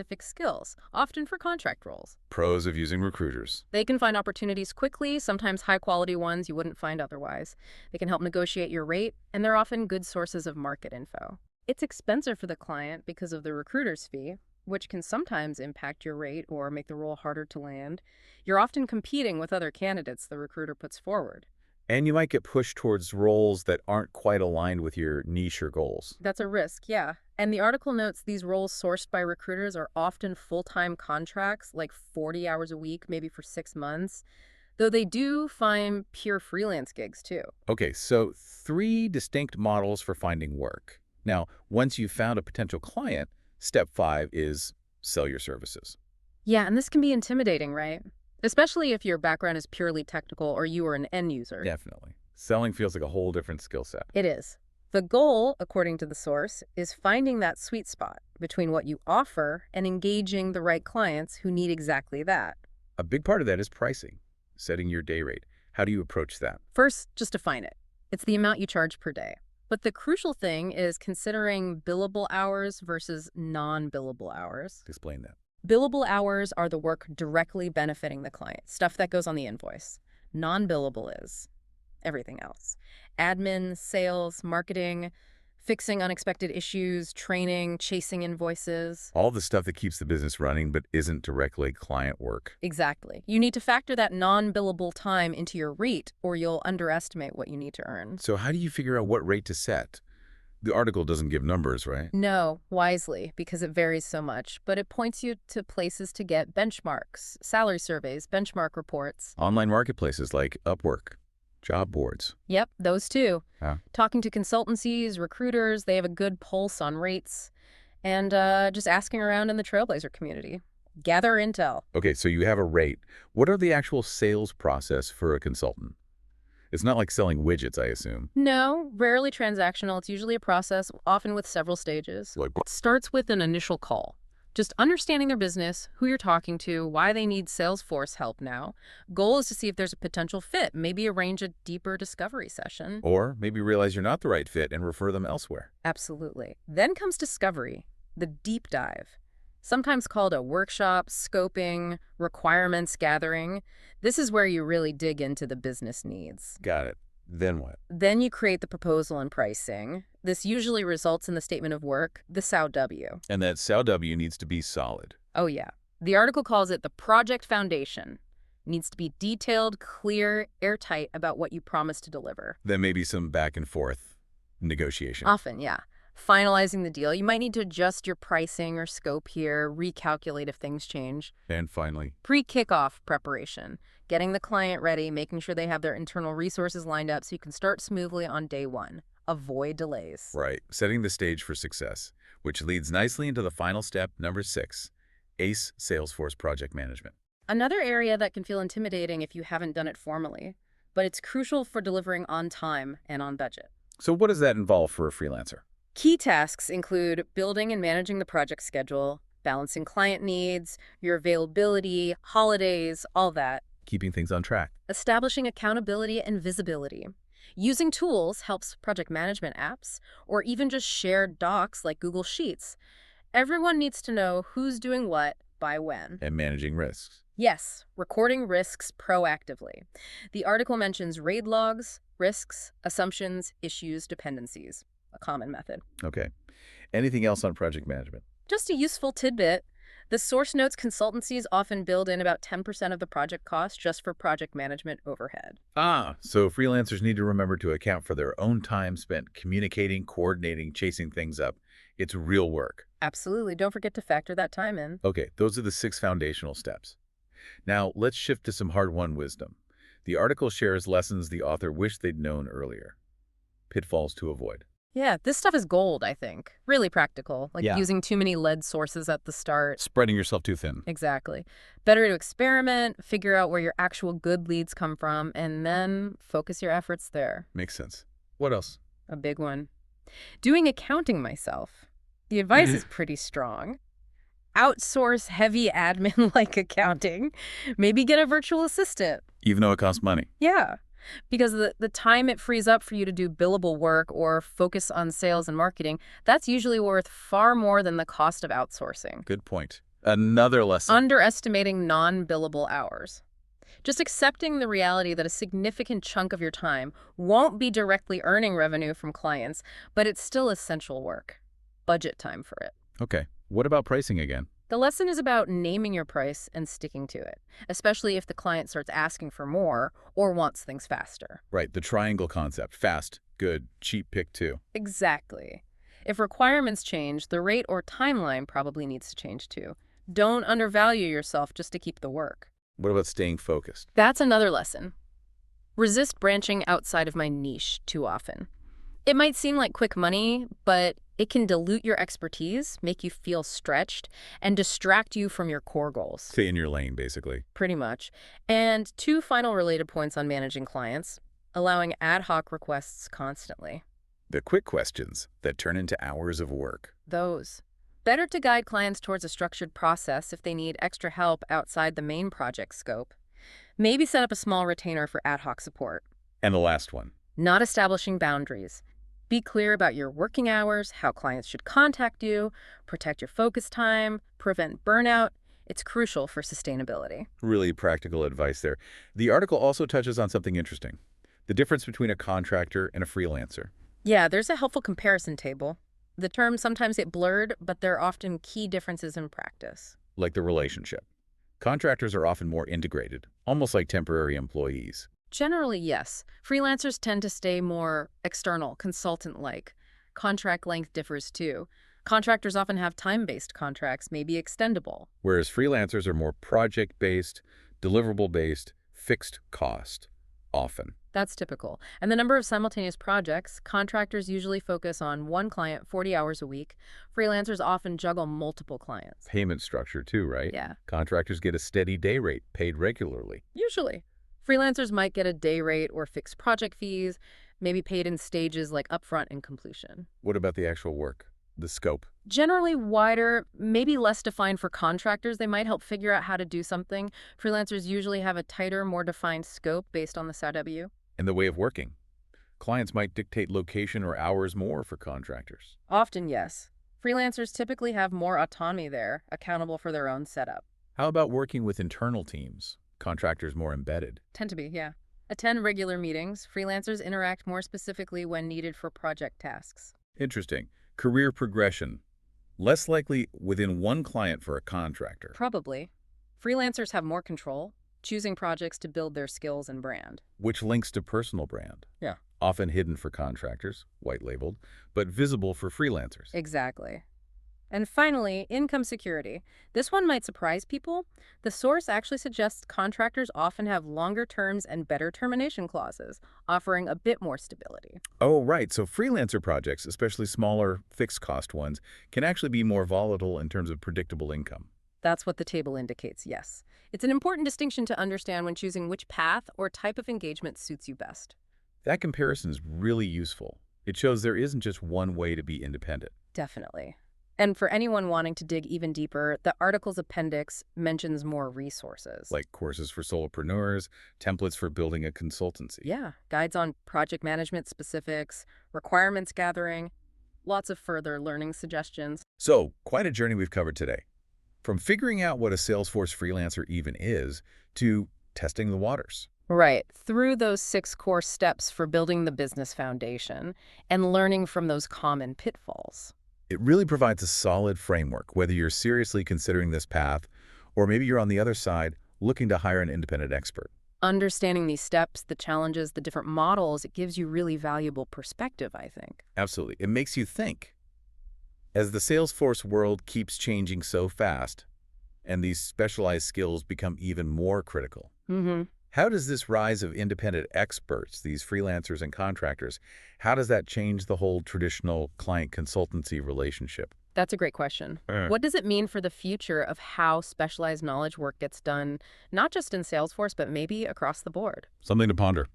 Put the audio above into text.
specific skills, often for contract roles. Pros of using recruiters. They can find opportunities quickly, sometimes high-quality ones you wouldn't find otherwise. They can help negotiate your rate, and they're often good sources of market info. It's expensive for the client because of the recruiter's fee, which can sometimes impact your rate or make the role harder to land. You're often competing with other candidates the recruiter puts forward. And you might get pushed towards roles that aren't quite aligned with your niche or goals. That's a risk, yeah. And the article notes these roles sourced by recruiters are often full-time contracts, like 40 hours a week, maybe for 6 months, though they do find pure freelance gigs too. Okay, so 3 distinct models for finding work. Now, once you've found a potential client, step 5 is sell your services. Yeah, and this can be intimidating, right? Especially if your background is purely technical or you are an end user. Definitely. Selling feels like a whole different skill set. It is. The goal, according to the source, is finding that sweet spot between what you offer and engaging the right clients who need exactly that. A big part of that is pricing, setting your day rate. How do you approach that? First, just define it. It's the amount you charge per day. But the crucial thing is considering billable hours versus non-billable hours. Explain that. Billable hours are the work directly benefiting the client, stuff that goes on the invoice. Non-billable is everything else. Admin, sales, marketing, fixing unexpected issues, training, chasing invoices. All the stuff that keeps the business running but isn't directly client work. Exactly. You need to factor that non-billable time into your rate or you'll underestimate what you need to earn. So how do you figure out what rate to set? The article doesn't give numbers, right? No, wisely, because it varies so much, but it points you to places to get benchmarks, salary surveys, benchmark reports. Online marketplaces like Upwork, job boards. Yep, those too. Yeah. Talking to consultancies, recruiters, they have a good pulse on rates. And just asking around in the Trailblazer community. Gather intel. Okay, so you have a rate. What are the actual sales process for a consultant? It's not like selling widgets, I assume. No, rarely transactional. It's usually a process, often with several stages. Like, It starts with an initial call. Just understanding their business, who you're talking to, why they need Salesforce help now. Goal is to see if there's a potential fit, maybe arrange a deeper discovery session. or maybe realize you're not the right fit and refer them elsewhere. Absolutely. Then comes discovery, the deep dive. Sometimes called a workshop, scoping, requirements gathering. This is where you really dig into the business needs. Got it. Then what? Then you create the proposal and pricing. This usually results in the statement of work, the SOW. And that SOW needs to be solid. Oh yeah. The article calls it the project foundation. It needs to be detailed, clear, airtight about what you promise to deliver. Then maybe some back and forth negotiation. Often, yeah. Finalizing the deal. You might need to adjust your pricing or scope here, recalculate if things change. And finally, Pre-kickoff preparation. Getting the client ready, making sure they have their internal resources lined up so you can start smoothly on day one. Avoid delays. right, setting the stage for success, which leads nicely into the final step, number 6, ACE Salesforce Project Management. Another area that can feel intimidating if you haven't done it formally, but it's crucial for delivering on time and on budget. So what does that involve for a freelancer? Key tasks include building and managing the project schedule, balancing client needs, your availability, holidays, all that. Keeping things on track. Establishing accountability and visibility. Using tools helps project management apps, or even just shared docs like Google Sheets. Everyone needs to know who's doing what by when. And managing risks. Yes, recording risks proactively. The article mentions RAID logs, risks, assumptions, issues, dependencies. A common method. Okay. Anything else on project management? Just a useful tidbit. The source notes consultancies often build in about 10% of the project cost just for project management overhead. So freelancers need to remember to account for their own time spent communicating, coordinating, chasing things up. It's real work. Absolutely. Don't forget to factor that time in. Okay, those are the 6 foundational steps. Now, let's shift to some hard-won wisdom. The article shares lessons the author wished they'd known earlier. Pitfalls to avoid. Yeah, this stuff is gold, I think. Really practical, like Yeah. using too many lead sources at the start. Spreading yourself too thin. Exactly. Better to experiment, figure out where your actual good leads come from, and then focus your efforts there. Makes sense. What else? A big one. Doing accounting myself. The advice is pretty strong. Outsource heavy admin-like accounting. Maybe get a virtual assistant. Even though it costs money. Yeah. Because the time it frees up for you to do billable work or focus on sales and marketing, that's usually worth far more than the cost of outsourcing. Good point. Another lesson. Underestimating non-billable hours. Just accepting the reality that a significant chunk of your time won't be directly earning revenue from clients, but it's still essential work. Budget time for it. Okay, what about pricing again? The lesson is about naming your price and sticking to it, especially if the client starts asking for more or wants things faster. Right, the triangle concept. Fast, good, cheap pick two. Exactly. If requirements change, the rate or timeline probably needs to change too. Don't undervalue yourself just to keep the work. What about staying focused? That's another lesson. Resist branching outside of my niche too often. It might seem like quick money, but it can dilute your expertise, make you feel stretched, and distract you from your core goals. Stay in your lane, basically. Pretty much. And two final related points on managing clients: allowing ad hoc requests constantly. The quick questions that turn into hours of work. Those. Better to guide clients towards a structured process if they need extra help outside the main project scope. Maybe set up a small retainer for ad hoc support. And the last one. Not establishing boundaries. Be clear about your working hours, how clients should contact you, protect your focus time, prevent burnout. It's crucial for sustainability. Really practical advice there. The article also touches on something interesting. The difference between a contractor and a freelancer. Yeah, there's a helpful comparison table. The terms sometimes get blurred, but there are often key differences in practice. Like the relationship. Contractors are often more integrated, almost like temporary employees. Generally, yes. Freelancers tend to stay more external, consultant-like. Contract length differs too. Contractors often have time-based contracts, maybe extendable. Whereas freelancers are more project-based, deliverable-based, fixed cost, often. That's typical. And the number of simultaneous projects, contractors usually focus on one client 40 hours a week. Freelancers often juggle multiple clients. Payment structure too, right? Yeah. Contractors get a steady day rate, paid regularly. Usually. Freelancers might get a day rate or fixed project fees, maybe paid in stages like upfront and completion. What about the actual work, the scope? Generally wider, maybe less defined for contractors. They might help figure out how to do something. Freelancers usually have a tighter, more defined scope based on the SOW. And the way of working. Clients might dictate location or hours more for contractors. Often, yes. Freelancers typically have more autonomy there, accountable for their own setup. How about working with internal teams? Contractors more embedded. Tend to be, yeah. Attend regular meetings. Freelancers interact more specifically when needed for project tasks. Interesting. Career progression. Less likely within one client for a contractor. Probably. Freelancers have more control, choosing projects to build their skills and brand. Which links to personal brand. Yeah. Often hidden for contractors, white labeled, but visible for freelancers. Exactly. And finally, income security. This one might surprise people. The source actually suggests contractors often have longer terms and better termination clauses, offering a bit more stability. Oh, right. So freelancer projects, especially smaller, fixed-cost ones, can actually be more volatile in terms of predictable income. That's what the table indicates, yes. It's an important distinction to understand when choosing which path or type of engagement suits you best. That comparison is really useful. It shows there isn't just one way to be independent. Definitely. And for anyone wanting to dig even deeper, the article's appendix mentions more resources. Like courses for solopreneurs, templates for building a consultancy. Yeah, guides on project management specifics, requirements gathering, lots of further learning suggestions. So, quite a journey we've covered today. From figuring out what a Salesforce freelancer even is, to testing the waters. Right, through those 6 core steps for building the business foundation and learning from those common pitfalls. It really provides a solid framework, whether you're seriously considering this path, or maybe you're on the other side, looking to hire an independent expert. Understanding these steps, the challenges, the different models, it gives you really valuable perspective, I think. Absolutely. It makes you think. As the Salesforce world keeps changing so fast, and these specialized skills become even more critical, how does this rise of independent experts, these freelancers and contractors, how does that change the whole traditional client consultancy relationship? That's a great question. What does it mean for the future of how specialized knowledge work gets done, not just in Salesforce, but maybe across the board? Something to ponder.